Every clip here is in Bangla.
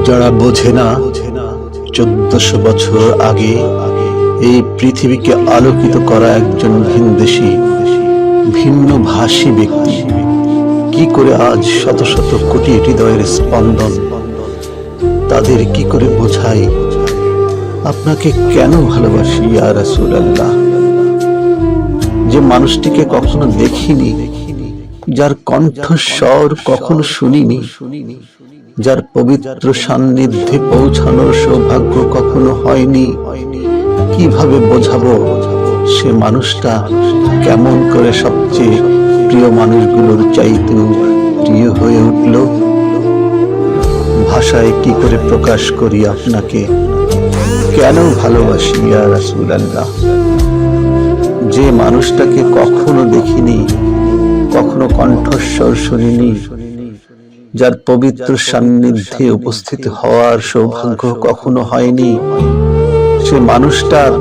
যারা বোঝে না 1400 বছর আগে এই পৃথিবীকে আলোকিত করা একজন ভিনদেশী ভিন্ন ভাষী ব্যক্তি কি করে আজ শত শত কোটি হৃদয়ের স্পন্দন, তাদের কি করে বোঝাই আপনাকে কেন ভালোবাসি ইয়া রাসূলুল্লাহ। যে মানুষটিকে কখনো দেখিনি, যার কণ্ঠস্বর কখনো শুনিনি, যার পবিত্র সান্নিধ্যে পৌঁছানোর সৌভাগ্য কখনো হয়নি, কিভাবে বোঝাবো সে মানুষটা কেমন করে সবচেয়ে প্রিয় মানুষগুলোর চাইতেও প্রিয় হয়ে উঠল। ভাষায় কি করে প্রকাশ করি আপনাকে কেন ভালোবাসি ইয়া রাসূলুল্লাহ। যে মানুষটাকে কখনো দেখিনি, কখনো কণ্ঠস্বর শুনিনি, যার পবিত্র সান্নিধ্যে উপস্থিত হওয়ার সৌভাগ্য কখনো হয়নি, সে মানুষটার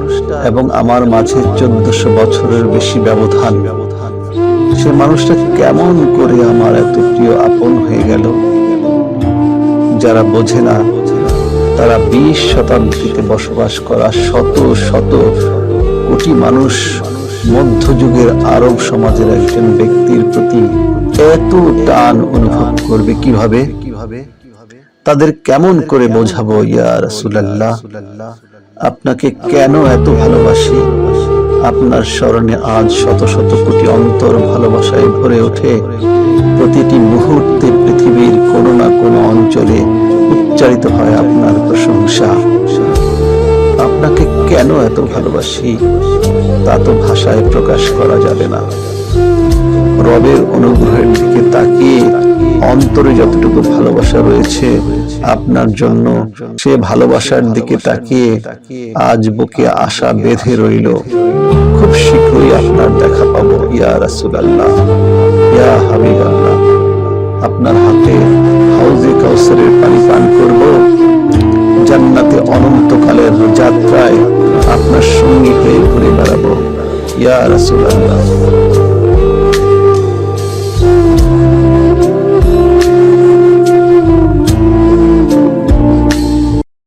এবং আমার মাঝে 1400 বছরের বেশি ব্যবধান। সে মানুষটা কেমন করে আমার এত প্রিয় আপন হয়ে গেল। যারা বোঝে না তারা 20 শতাব্দীতে বসবাস করা শত শত কোটি মানুষ মধ্যযুগের আরব সমাজের একজন ব্যক্তির প্রতি এত টান অনুভব করবে কিভাবে? তাদের কেমন করে বোঝাবো ইয়া রাসূলুল্লাহ আপনাকে কেন এত ভালোবাসি। আপনার স্মরণে আজ শত শত কোটি অন্তর ভালোবাসায় ভরে ওঠে। প্রতিটি মুহূর্তে পৃথিবীর কোনো না কোনো অঞ্চলে উচ্চারিত হয় আপনার প্রশংসা। আপনাকে কেন এত ভালোবাসি তা তো ভাষায় প্রকাশ করা যাবে না। রবের অনুগ্রহের দিকে তাকিয়ে অন্তরে যতটুকু ভালোবাসা রয়েছে আপনার জন্য, সে ভালোবাসার দিকে তাকিয়ে আজ বুকে আশা বেঁধে রইল। খুব শীঘ্রই আপনার দেখা পাবো ইয়া রাসূলুল্লাহ, ইয়া হাবিবাল্লাহ। আপনার হাতে হাউজে কাউসারের পানি পান করব। জান্নাতে অনন্তকালের যাত্রায় আপনার সঙ্গী হয়ে ঘুরে বেড়াবো ইয়া রাসূলুল্লাহ।